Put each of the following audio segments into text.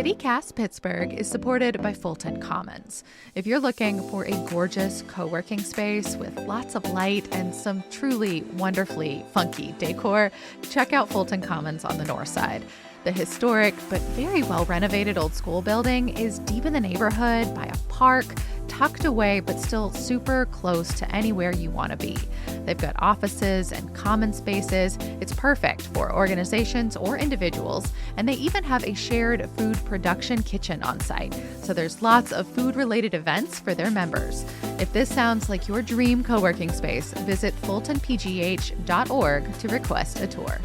CityCast Pittsburgh is supported by Fulton Commons. If you're looking for a gorgeous co-working space with lots of light and some truly wonderfully funky decor, check out Fulton Commons on the north side. The historic but very well renovated old school building is deep in the neighborhood by a park, tucked away but still super close to anywhere you want to be. They've got offices and common spaces. It's perfect for organizations or individuals, and they even have a shared food production kitchen on site. So there's lots of food-related events for their members. If this sounds like your dream co-working space, visit fultonpgh.org to request a tour.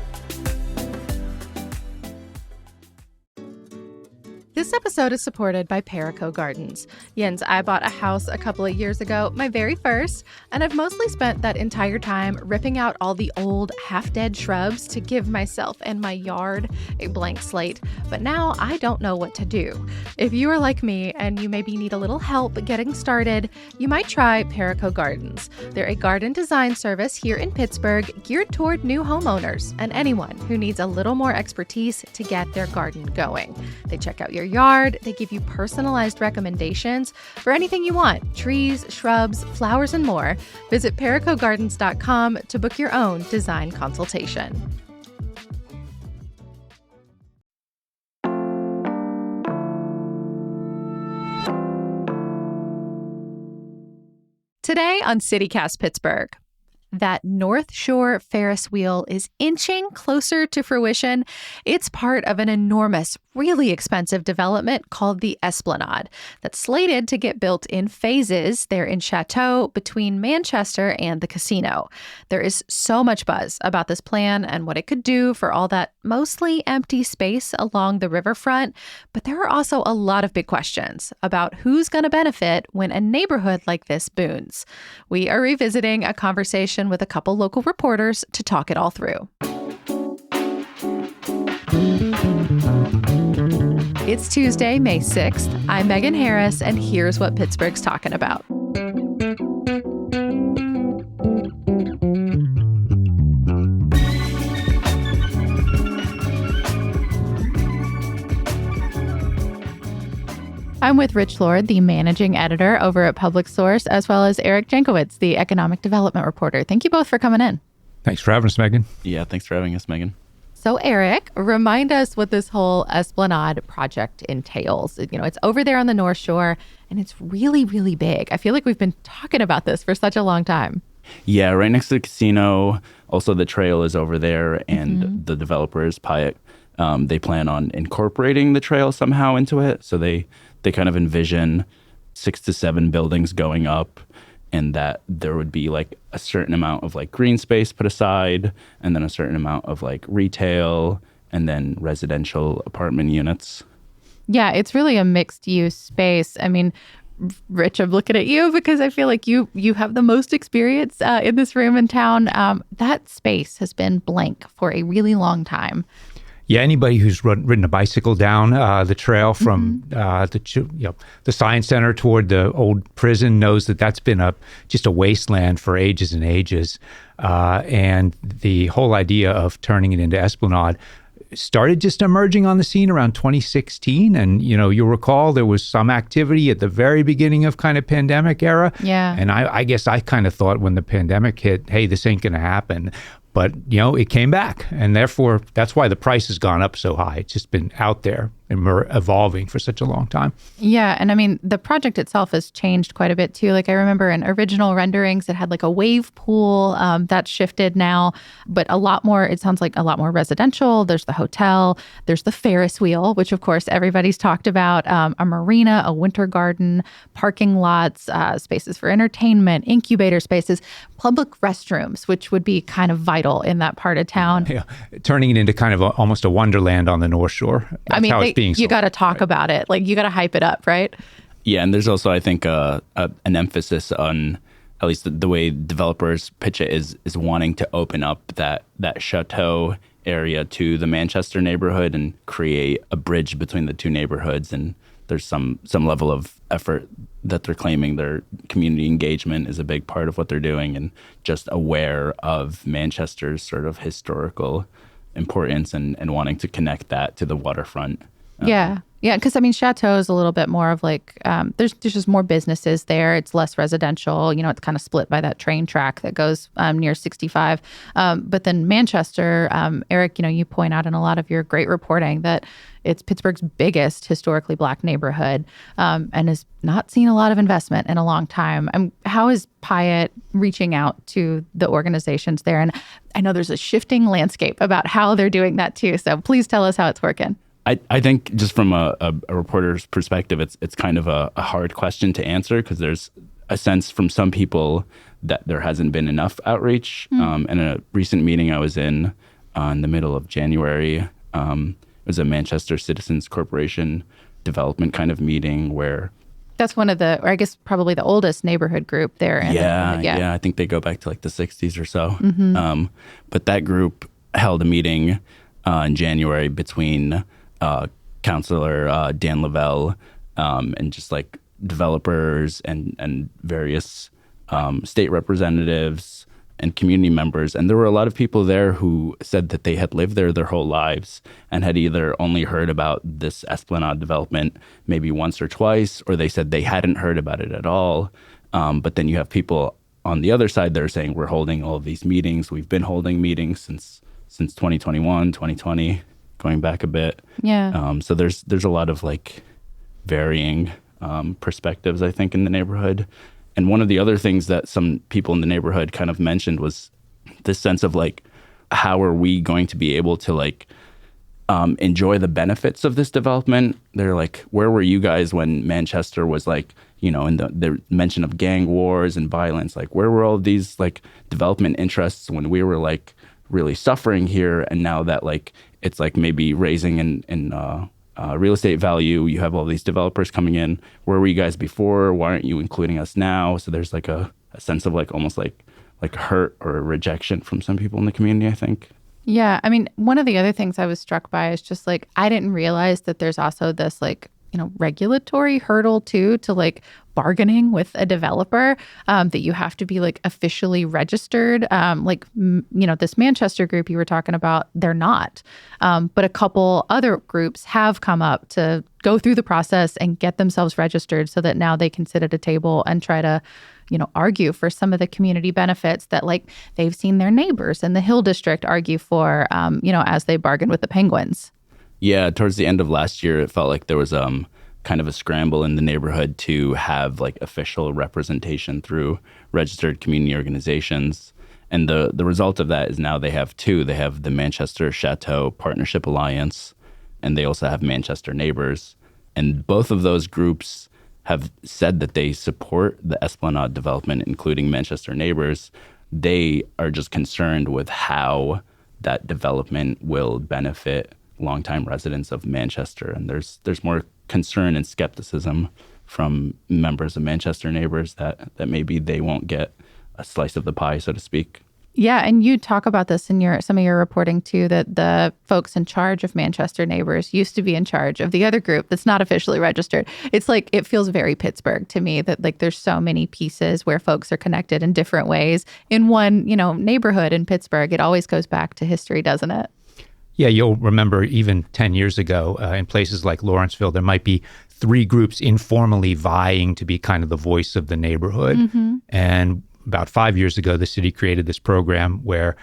This episode is supported by Perico Gardens. Jens, I bought a house a couple of years ago, my very first, and I've mostly spent that entire time ripping out all the old, half-dead shrubs to give myself and my yard a blank slate. But now I don't know what to do. If you are like me and you maybe need a little help getting started, you might try Perico Gardens. They're a garden design service here in Pittsburgh geared toward new homeowners and anyone who needs a little more expertise to get their garden going. They check out your yard. They give you personalized recommendations for anything you want: trees, shrubs, flowers, and more. Visit pericogardens.com to book your own design consultation. Today on CityCast Pittsburgh, that North Shore Ferris wheel is inching closer to fruition. It's part of an enormous, really expensive development called the Esplanade that's slated to get built in phases there in Chateau between Manchester and the casino. There is so much buzz about this plan and what it could do for all that mostly empty space along the riverfront, but there are also a lot of big questions about who's going to benefit when a neighborhood like this booms. We are revisiting a conversation with a couple local reporters to talk it all through. It's Tuesday, May 6th. I'm Megan Harris, and here's what Pittsburgh's talking about. I'm with Rich Lord, the managing editor over at Public Source, as well as Eric Jankowitz, the economic development reporter. Thank you both for coming in. Thanks for having us, Megan. Yeah, thanks for having us, Megan. So Eric, remind us what this whole Esplanade project entails. You know, it's over there on the North Shore, and it's really, really big. I feel like we've been talking about this for such a long time. Yeah, right next to the casino. Also, the trail is over there, and the developers, Pyatt, they plan on incorporating the trail somehow into it. So they kind of envision 6 to 7 buildings going up, and that there would be like a certain amount of like green space put aside, and then a certain amount of like retail, and then residential apartment units. Yeah, it's really a mixed use space. I mean, Rich, I'm looking at you because I feel like you have the most experience in this room in town. That space has been blank for a really long time. Yeah, anybody who's ridden a bicycle down the trail from the Science Center toward the old prison knows that that's been just a wasteland for ages and ages. And the whole idea of turning it into Esplanade started just emerging on the scene around 2016. And, you know, you'll recall there was some activity at the very beginning of kind of pandemic era. Yeah. And I guess I kind of thought when the pandemic hit, hey, this ain't going to happen. But, you know, it came back. And therefore, that's why the price has gone up so high. It's just been out there and evolving for such a long time. Yeah. And I mean, the project itself has changed quite a bit, too. Like I remember in original renderings, it had like a wave pool that's shifted now. But a lot more, it sounds like a lot more residential. There's the hotel. There's the Ferris wheel, which, of course, everybody's talked about. A marina, a winter garden, parking lots, spaces for entertainment, incubator spaces, public restrooms, which would be kind of vital in that part of town. Yeah, turning it into kind of almost a wonderland on the North Shore. That's I mean, how it's being sold. You got to talk about it. Like, you got to hype it up, right? Yeah, and there's also, I think, an emphasis on, at least the way developers pitch it, is wanting to open up that Chateau area to the Manchester neighborhood and create a bridge between the two neighborhoods. And there's some level of effort that they're claiming. Their community engagement is a big part of what they're doing, and just aware of Manchester's sort of historical importance and wanting to connect that to the waterfront. Yeah. Yeah, because I mean, Chateau is a little bit more of like, there's just more businesses there. It's less residential. You know, it's kind of split by that train track that goes near 65. But then Manchester, Eric, you know, you point out in a lot of your great reporting that it's Pittsburgh's biggest historically Black neighborhood, and has not seen a lot of investment in a long time. How is Pyatt reaching out to the organizations there? And I know there's a shifting landscape about how they're doing that too. So please tell us how it's working. I think just from a reporter's perspective, it's kind of a hard question to answer because there's a sense from some people that there hasn't been enough outreach. In a recent meeting I was in the middle of January, it was a Manchester Citizens Corporation development kind of meeting where... That's one of the, or I guess probably the oldest neighborhood group there. Yeah. I think they go back to like the 60s or so. But that group held a meeting in January between... Councilor Dan Lavelle and just like developers and various state representatives and community members. And there were a lot of people there who said that they had lived there their whole lives and had either only heard about this Esplanade development maybe once or twice, or they said they hadn't heard about it at all. But then you have people on the other side that are saying we're holding all of these meetings. We've been holding meetings since 2021, 2020. Going back a bit. Yeah. So there's a lot of like varying perspectives, I think, in the neighborhood. And one of the other things that some people in the neighborhood kind of mentioned was this sense of like, how are we going to be able to like enjoy the benefits of this development? They're like, where were you guys when Manchester was like, you know, in the mention of gang wars and violence? Like, where were all of these like development interests when we were like really suffering here? And now that like it's like maybe raising in real estate value, you have all these developers coming in. Where were you guys before? Why aren't you including us now? So there's like a sense of like almost like hurt or rejection from some people in the community, I think. Yeah. I mean, one of the other things I was struck by is just like, I didn't realize that there's also this like, you know, regulatory hurdle too, to like bargaining with a developer, that you have to be like officially registered. You know, this Manchester group you were talking about, they're not. But a couple other groups have come up to go through the process and get themselves registered so that now they can sit at a table and try to, you know, argue for some of the community benefits that like they've seen their neighbors in the Hill District argue for, you know, as they bargain with the Penguins. Yeah, towards the end of last year, it felt like there was kind of a scramble in the neighborhood to have like official representation through registered community organizations. And the result of that is now they have two. They have the Manchester Chateau Partnership Alliance, and they also have Manchester Neighbors. And both of those groups have said that they support the Esplanade development, including Manchester Neighbors. They are just concerned with how that development will benefit longtime residents of Manchester. And there's more concern and skepticism from members of Manchester Neighbors that maybe they won't get a slice of the pie, so to speak. Yeah, and you talk about this in some of your reporting too, that the folks in charge of Manchester Neighbors used to be in charge of the other group that's not officially registered. It's like, it feels very Pittsburgh to me that like there's so many pieces where folks are connected in different ways in one, you know, neighborhood in Pittsburgh. It always goes back to history, doesn't it? Yeah, you'll remember even 10 years ago in places like Lawrenceville, there might be three groups informally vying to be kind of the voice of the neighborhood. And about 5 years ago, the city created this program where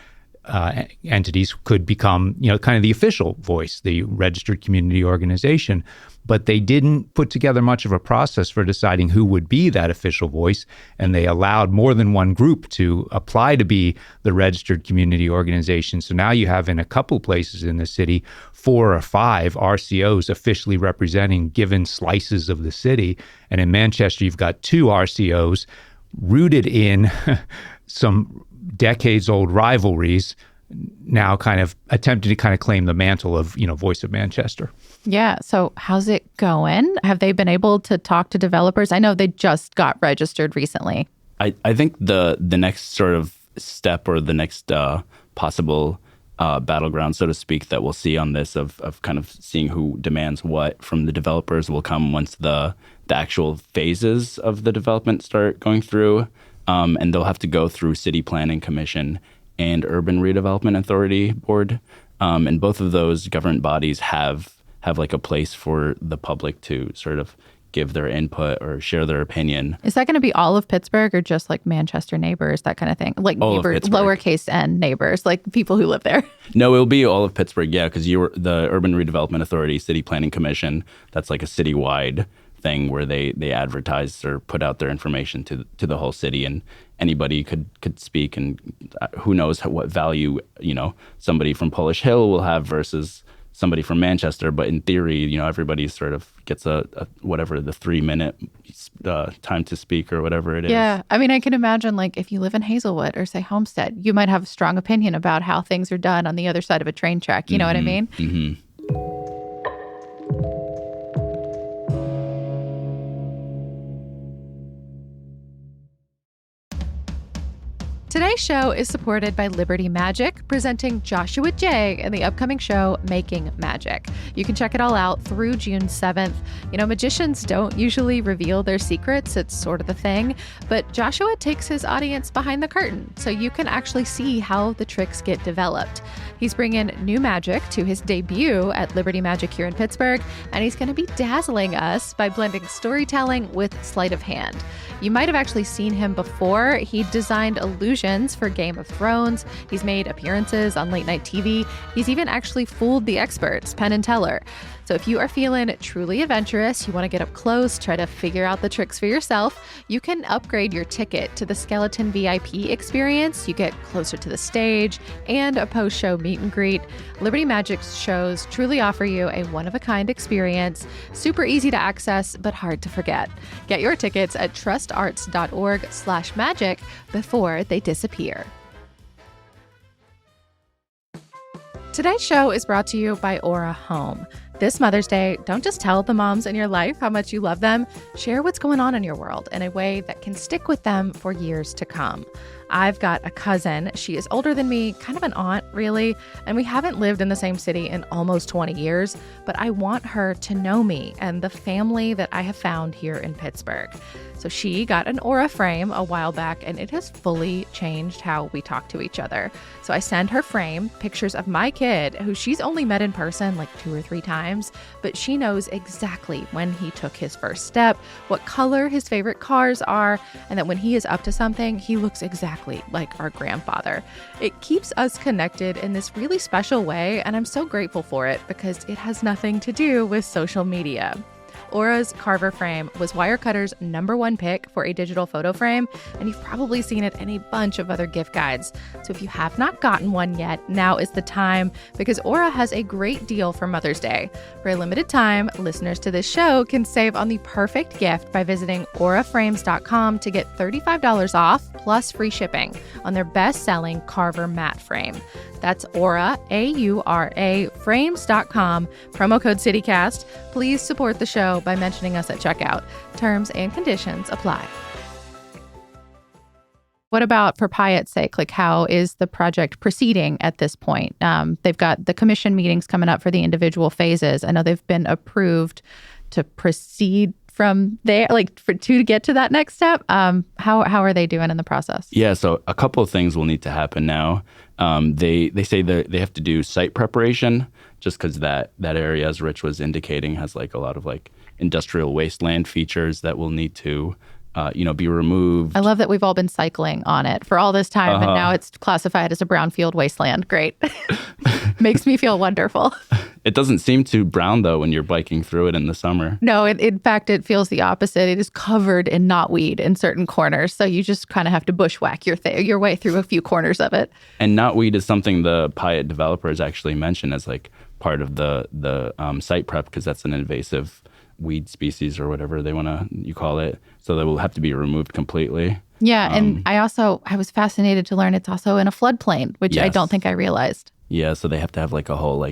entities could become, you know, kind of the official voice, the registered community organization. But they didn't put together much of a process for deciding who would be that official voice. And they allowed more than one group to apply to be the registered community organization. So now you have in a couple places in the city, 4 or 5 RCOs officially representing given slices of the city. And in Manchester, you've got 2 RCOs rooted in some decades-old rivalries, now kind of attempting to kind of claim the mantle of, you know, voice of Manchester. Yeah. So how's it going? Have they been able to talk to developers? I know they just got registered recently. I think the next sort of step or the next possible battleground, so to speak, that we'll see on this of kind of seeing who demands what from the developers will come once the actual phases of the development start going through. And they'll have to go through City Planning Commission and Urban Redevelopment Authority Board. And both of those government bodies have have like a place for the public to sort of give their input or share their opinion. Is that going to be all of Pittsburgh or just like Manchester neighbors, that kind of thing? Like All of neighbors, Pittsburgh. lowercase n neighbors, like people who live there. No, it'll be all of Pittsburgh, yeah, because you're the Urban Redevelopment Authority, City Planning Commission. That's like a citywide thing where they advertise or put out their information to the whole city, and anybody could speak, and who knows what value, somebody from Polish Hill will have versus somebody from Manchester. But in theory, everybody sort of gets a whatever the 3-minute time to speak or whatever it is. Yeah. I mean, I can imagine like if you live in Hazelwood or say Homestead, you might have a strong opinion about how things are done on the other side of a train track. You know what I mean? Mm-hmm. Today's show is supported by Liberty Magic, presenting Joshua J. in the upcoming show, Making Magic. You can check it all out through June 7th. Magicians don't usually reveal their secrets. It's sort of the thing. But Joshua takes his audience behind the curtain, so you can actually see how the tricks get developed. He's bringing new magic to his debut at Liberty Magic here in Pittsburgh, and he's going to be dazzling us by blending storytelling with sleight of hand. You might have actually seen him before. He designed illusions for Game of Thrones. He's made appearances on late night TV. He's even actually fooled the experts, Penn and Teller. So if you are feeling truly adventurous, you want to get up close, try to figure out the tricks for yourself, you can upgrade your ticket to the Skeleton VIP experience. You get closer to the stage and a post-show meet and greet. Liberty Magic's shows truly offer you a one-of-a-kind experience, super easy to access, but hard to forget. Get your tickets at trustarts.org/magic before they disappear. Today's show is brought to you by Aura Home. This Mother's Day, don't just tell the moms in your life how much you love them. Share what's going on in your world in a way that can stick with them for years to come. I've got a cousin. She is older than me, kind of an aunt, really, and we haven't lived in the same city in almost 20 years, but I want her to know me and the family that I have found here in Pittsburgh. So she got an Aura frame a while back, and it has fully changed how we talk to each other. So I send her frame pictures of my kid, who she's only met in person like 2 or 3 times, but she knows exactly when he took his first step, what color his favorite cars are, and that when he is up to something, he looks exactly like our grandfather. It keeps us connected in this really special way, and I'm so grateful for it because it has nothing to do with social media. Aura's Carver frame was Wirecutter's #1 pick for a digital photo frame, and you've probably seen it in a bunch of other gift guides. So if you have not gotten one yet, now is the time, because Aura has a great deal for Mother's Day. For a limited time, listeners to this show can save on the perfect gift by visiting auraframes.com to get $35 off plus free shipping on their best-selling Carver matte frame. That's Aura, A-U-R-A, frames.com, promo code CityCast. Please support the show by mentioning us at checkout. Terms and conditions apply. What about, for Pyatt's sake, like how is the project proceeding at this point? They've got the commission meetings coming up for the individual phases. I know they've been approved to proceed from there, to get to that next step. How are they doing in the process? Yeah, so a couple of things will need to happen now. They say that they have to do site preparation, just because that area, as Rich was indicating, has like a lot of like industrial wasteland features that will need to be removed. I love that we've all been cycling on it for all this time, and now it's classified as a brownfield wasteland. Great. Makes me feel wonderful. It doesn't seem too brown, though, when you're biking through it in the summer. No, in fact, it feels the opposite. It is covered in knotweed in certain corners, so you just kind of have to bushwhack your way through a few corners of it. And knotweed is something the Pyatt developers actually mentioned as like part of the site prep, because that's an invasive weed species or whatever you call it. So that will have to be removed completely. Yeah, and I was fascinated to learn it's also in a floodplain, which Yes. I don't think I realized. Yeah, so they have to have like a whole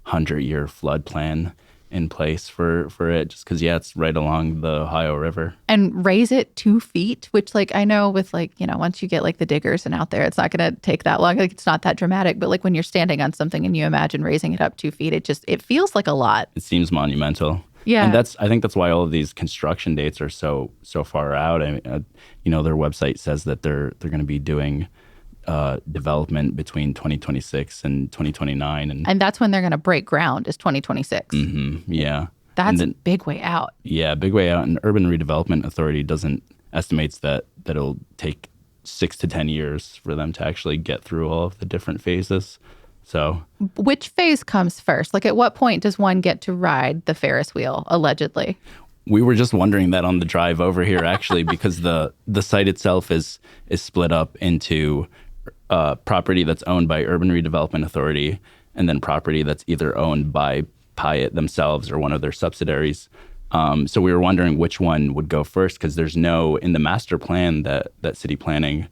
100-year flood plan in place for it, just because, it's right along the Ohio River. And raise it 2 feet, which I know with once you get the diggers and out there, it's not going to take that long. It's not that dramatic, but when you're standing on something and you imagine raising it up 2 feet, it feels like a lot. It seems monumental. Yeah. And I think that's why all of these construction dates are so far out. I mean, their website says that they're going to be doing development between 2026 and 2029. And that's when they're going to break ground, is 2026. Yeah. That's a big way out. Yeah, big way out. And Urban Redevelopment Authority estimates that it'll take 6 to 10 years for them to actually get through all of the different phases. So, which phase comes first? Like, at what point does one get to ride the Ferris wheel, allegedly? we were just wondering that on the drive over here, actually, because the site itself is split up into property that's owned by Urban Redevelopment Authority, and then property that's either owned by Pyatt themselves or one of their subsidiaries. So we were wondering which one would go first, because there's no, in the master plan that city planning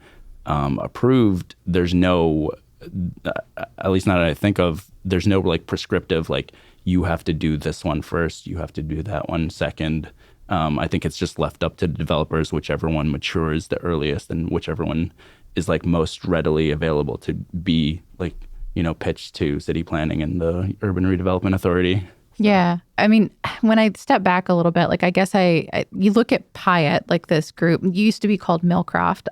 approved, there's no, at least not that I think of, there's no like prescriptive, like you have to do this one first, you have to do that one second. I think it's just left up to the developers, whichever one matures the earliest and whichever one is like most readily available to be like, you know, pitched to city planning and the Urban Redevelopment Authority. Yeah. I mean, when I step back a little bit, like I guess you look at Pyatt, like this group, used to be called Millcroft.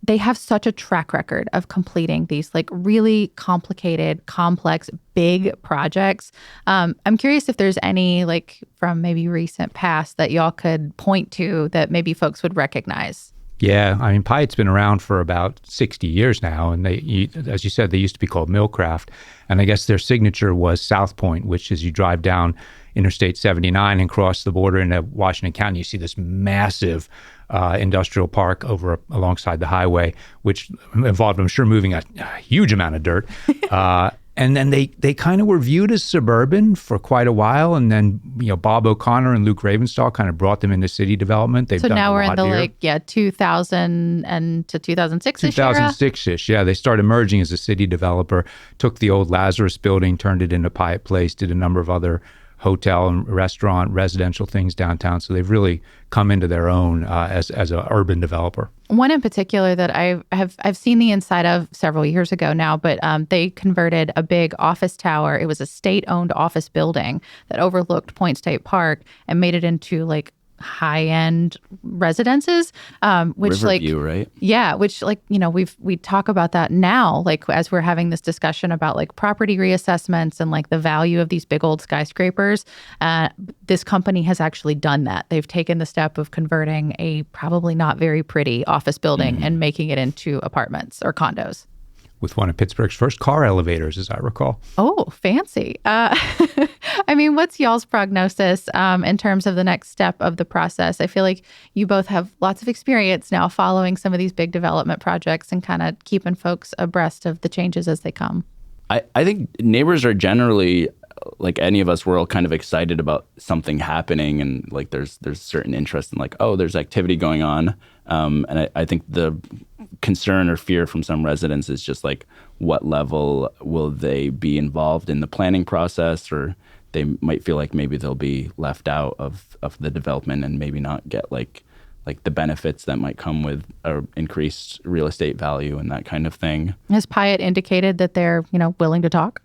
They have such a track record of completing these like really complicated, complex, big projects. I'm curious if there's any like from maybe recent past that y'all could point to that maybe folks would recognize. Yeah, I mean, Pyatt's been around for about 60 years now, and they, as you said, they used to be called Millcraft, and I guess their signature was South Point, which is you drive down Interstate 79 and cross the border into Washington County, you see this massive industrial park over alongside the highway, which involved, I'm sure, moving a huge amount of dirt. And then they kind of were viewed as suburban for quite a while. And then, you know, Bob O'Connor and Luke Ravenstahl kind of brought them into city development. They've done now a we're lot in the here. 2000 and to 2006-ish 2006-ish, yeah. They started emerging as a city developer, took the old Lazarus building, turned it into Pyatt Place, did a number of other hotel and restaurant, residential things downtown. So they've really come into their own as an urban developer. One in particular that I've seen the inside of several years ago now, but they converted a big office tower. It was a state-owned office building that overlooked Point State Park and made it into like high-end residences, which Riverview, like, right? Yeah, which like, you know, we talk about that now, like as we're having this discussion about like property reassessments and like the value of these big old skyscrapers. This company has actually done that. They've taken the step of converting a probably not very pretty office building and making it into apartments or condos. With one of Pittsburgh's first car elevators, as I recall. Oh, fancy. I mean, what's y'all's prognosis in terms of the next step of the process? I feel like you both have lots of experience now following some of these big development projects and kind of keeping folks abreast of the changes as they come. I think neighbors are generally, like any of us, we're all kind of excited about something happening, and like there's certain interest in like, oh, there's activity going on. And I think the concern or fear from some residents is just like, what level will they be involved in the planning process, or they might feel like maybe they'll be left out of the development and maybe not get like the benefits that might come with increased real estate value and that kind of thing. Has Pyatt indicated that they're, you know, willing to talk?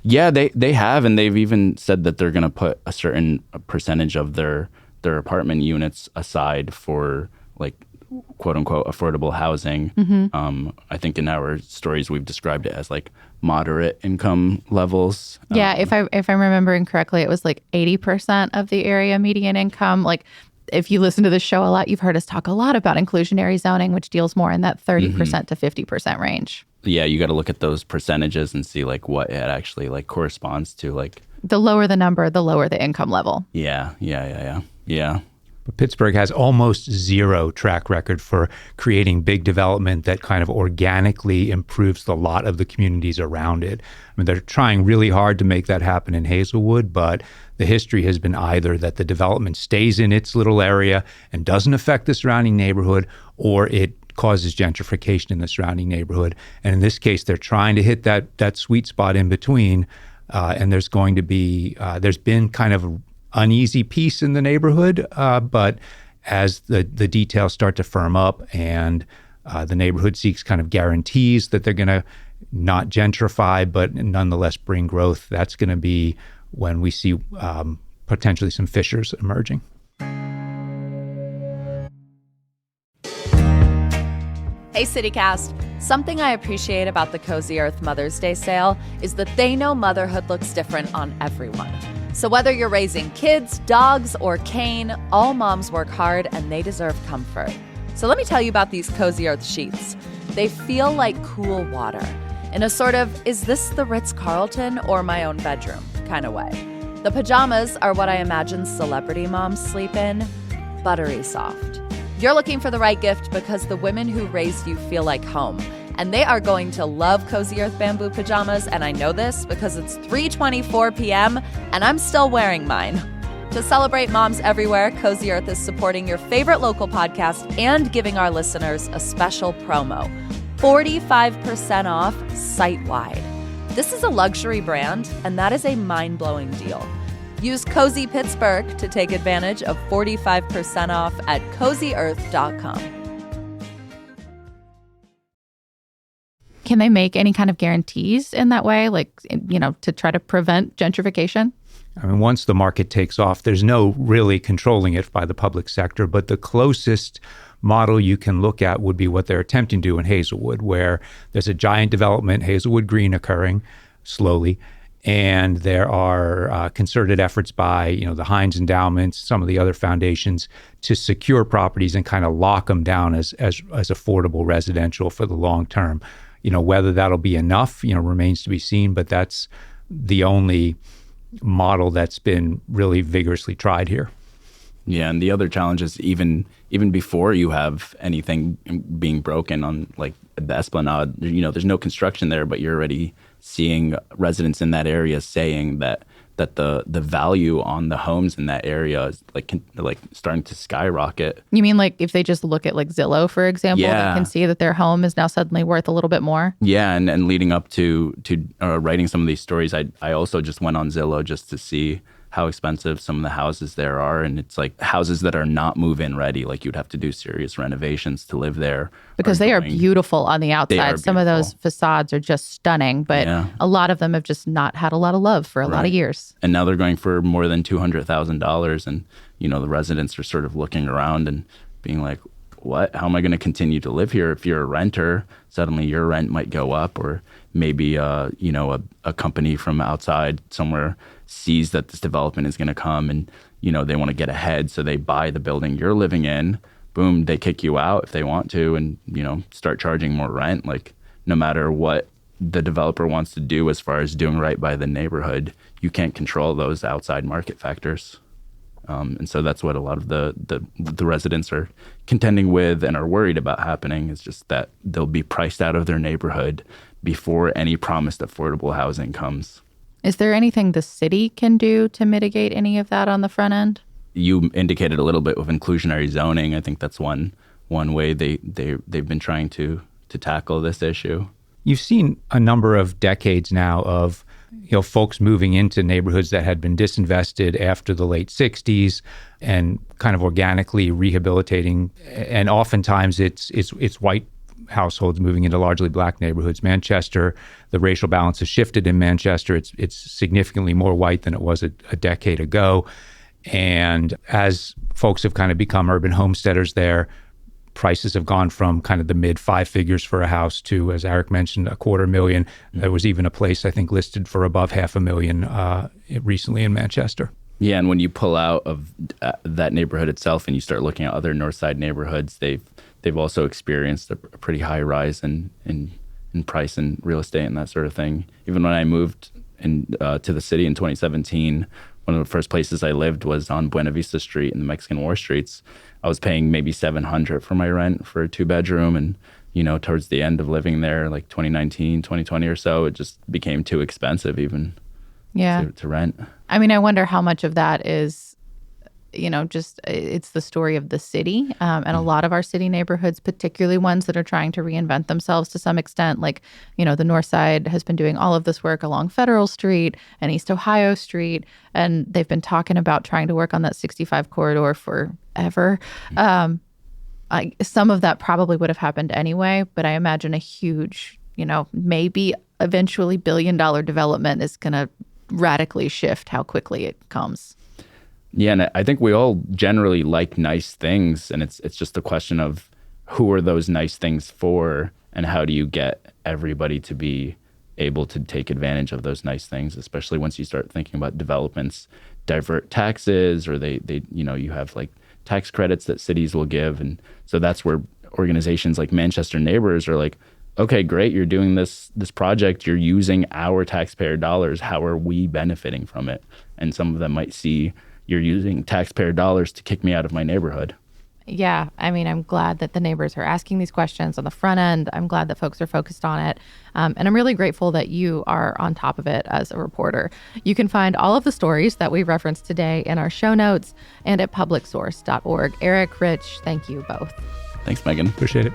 Yeah, they have, and they've even said that they're going to put a certain percentage of their apartment units aside for like quote unquote affordable housing. I think in our stories we've described it as like moderate income levels. Yeah, if I'm remembering correctly, it was like 80% of the area median income. Like if you listen to the show a lot, you've heard us talk a lot about inclusionary zoning, which deals more in that 30% to 50% range. Yeah, you got to look at those percentages and see like what it actually like corresponds to. Like the lower the number, the lower the income level. Yeah. But Pittsburgh has almost zero track record for creating big development that kind of organically improves the lot of the communities around it. I mean, they're trying really hard to make that happen in Hazelwood, but the history has been either that the development stays in its little area and doesn't affect the surrounding neighborhood, or it causes gentrification in the surrounding neighborhood. And in this case, they're trying to hit that sweet spot in between. And there's going to be, there's been kind of uneasy peace in the neighborhood, but as the details start to firm up and the neighborhood seeks kind of guarantees that they're going to not gentrify, but nonetheless bring growth, that's going to be when we see potentially some fissures emerging. Hey, CityCast. Something I appreciate about the Cozy Earth Mother's Day sale is that they know motherhood looks different on everyone. So whether you're raising kids, dogs, or cane, all moms work hard and they deserve comfort. So let me tell you about these Cozy Earth sheets. They feel like cool water in a sort of, is this the Ritz-Carlton or my own bedroom kind of way. The pajamas are what I imagine celebrity moms sleep in, buttery soft. You're looking for the right gift because the women who raised you feel like home. And they are going to love Cozy Earth bamboo pajamas, and I know this because it's 3:24 p.m. and I'm still wearing mine. To celebrate moms everywhere, Cozy Earth is supporting your favorite local podcast and giving our listeners a special promo. 45% off site-wide. This is a luxury brand, and that is a mind-blowing deal. Use Cozy Pittsburgh to take advantage of 45% off at CozyEarth.com. Can they make any kind of guarantees in that way, like, to try to prevent gentrification? I mean, once the market takes off, there's no really controlling it by the public sector, but the closest model you can look at would be what they're attempting to do in Hazelwood, where there's a giant development, Hazelwood Green, occurring slowly. And there are concerted efforts by, the Heinz Endowments, some of the other foundations, to secure properties and kind of lock them down as affordable residential for the long term. Whether that'll be enough, remains to be seen, but that's the only model that's been really vigorously tried here. Yeah, and the other challenge is even before you have anything being broken on like the Esplanade, there's no construction there, but you're already seeing residents in that area saying that the value on the homes in that area is like starting to skyrocket. You mean like if they just look at like Zillow, for example, they can see that their home is now suddenly worth a little bit more? Yeah, and leading up to writing some of these stories, I also just went on Zillow just to see how expensive some of the houses there are. And it's like houses that are not move-in ready. Like you'd have to do serious renovations to live there. Because they are beautiful on the outside. Some of those facades are just stunning, but a lot of them have just not had a lot of love for a lot of years. And now they're going for more than $200,000. And, the residents are sort of looking around and being like, what? How am I going to continue to live here? If you're a renter, suddenly your rent might go up, or maybe, a company from outside somewhere sees that this development is going to come and, they want to get ahead. So they buy the building you're living in. Boom, they kick you out if they want to and, start charging more rent. Like no matter what the developer wants to do as far as doing right by the neighborhood, you can't control those outside market factors. And so that's what a lot of the residents are contending with and are worried about happening, is just that they'll be priced out of their neighborhood before any promised affordable housing comes. Is there anything the city can do to mitigate any of that on the front end? You indicated a little bit with inclusionary zoning. I think that's one way they've been trying to tackle this issue. You've seen a number of decades now of folks moving into neighborhoods that had been disinvested after the late 60s and kind of organically rehabilitating. And oftentimes it's white households moving into largely black neighborhoods. Manchester, the racial balance has shifted in Manchester. It's significantly more white than it was a decade ago. And as folks have kind of become urban homesteaders there, prices have gone from kind of the mid 5 figures for a house to, as Eric mentioned, $250,000. There was even a place, I think, listed for above $500,000 recently in Manchester. Yeah, and when you pull out of that neighborhood itself and you start looking at other North Side neighborhoods, they've also experienced a pretty high rise in price in real estate and that sort of thing. Even when I moved to the city in 2017, one of the first places I lived was on Buena Vista Street in the Mexican War Streets. I was paying maybe $700 for my rent for a 2-bedroom. And, towards the end of living there, like 2019, 2020 or so, it just became too expensive even to rent. I mean, I wonder how much of that is, just it's the story of the city. And a lot of our city neighborhoods, particularly ones that are trying to reinvent themselves to some extent, like, the North Side has been doing all of this work along Federal Street and East Ohio Street. And they've been talking about trying to work on that 65 corridor forever. Some of that probably would have happened anyway, but I imagine a huge, maybe eventually billion-dollar development is going to radically shift how quickly it comes. Yeah, and I think we all generally like nice things, and it's just a question of who are those nice things for, and how do you get everybody to be able to take advantage of those nice things, especially once you start thinking about developments divert taxes, or they you have like tax credits that cities will give. And so that's where organizations like Manchester Neighbors are like, okay, great, you're doing this project, you're using our taxpayer dollars, how are we benefiting from it? And some of them might see, you're using taxpayer dollars to kick me out of my neighborhood. Yeah, I mean, I'm glad that the neighbors are asking these questions on the front end. I'm glad that folks are focused on it. And I'm really grateful that you are on top of it as a reporter. You can find all of the stories that we referenced today in our show notes and at publicsource.org. Eric, Rich, thank you both. Thanks, Megan. Appreciate it.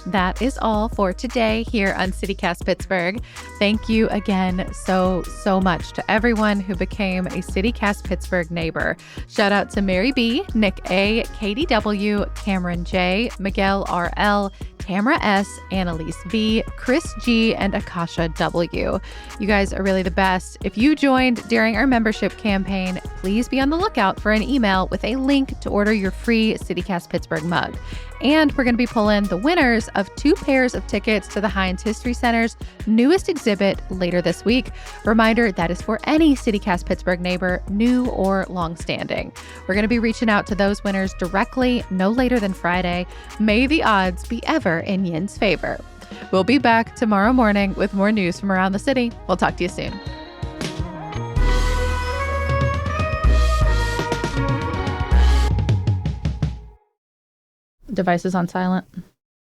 That is all for today here on CityCast Pittsburgh. Thank you again so much to everyone who became a CityCast Pittsburgh neighbor. Shout out to Mary B, Nick A, Katie W, Cameron J, Miguel RL, Tamara S, Annalise V, Chris G, and Akasha W. You guys are really the best. If you joined during our membership campaign, please be on the lookout for an email with a link to order your free CityCast Pittsburgh mug. And we're going to be pulling the winners of 2 pairs of tickets to the Heinz History Center's newest exhibit later this week. Reminder, that is for any CityCast Pittsburgh neighbor, new or longstanding. We're going to be reaching out to those winners directly no later than Friday. May the odds be ever in Yin's favor. We'll be back tomorrow morning with more news from around the city. We'll talk to you soon. Devices on silent.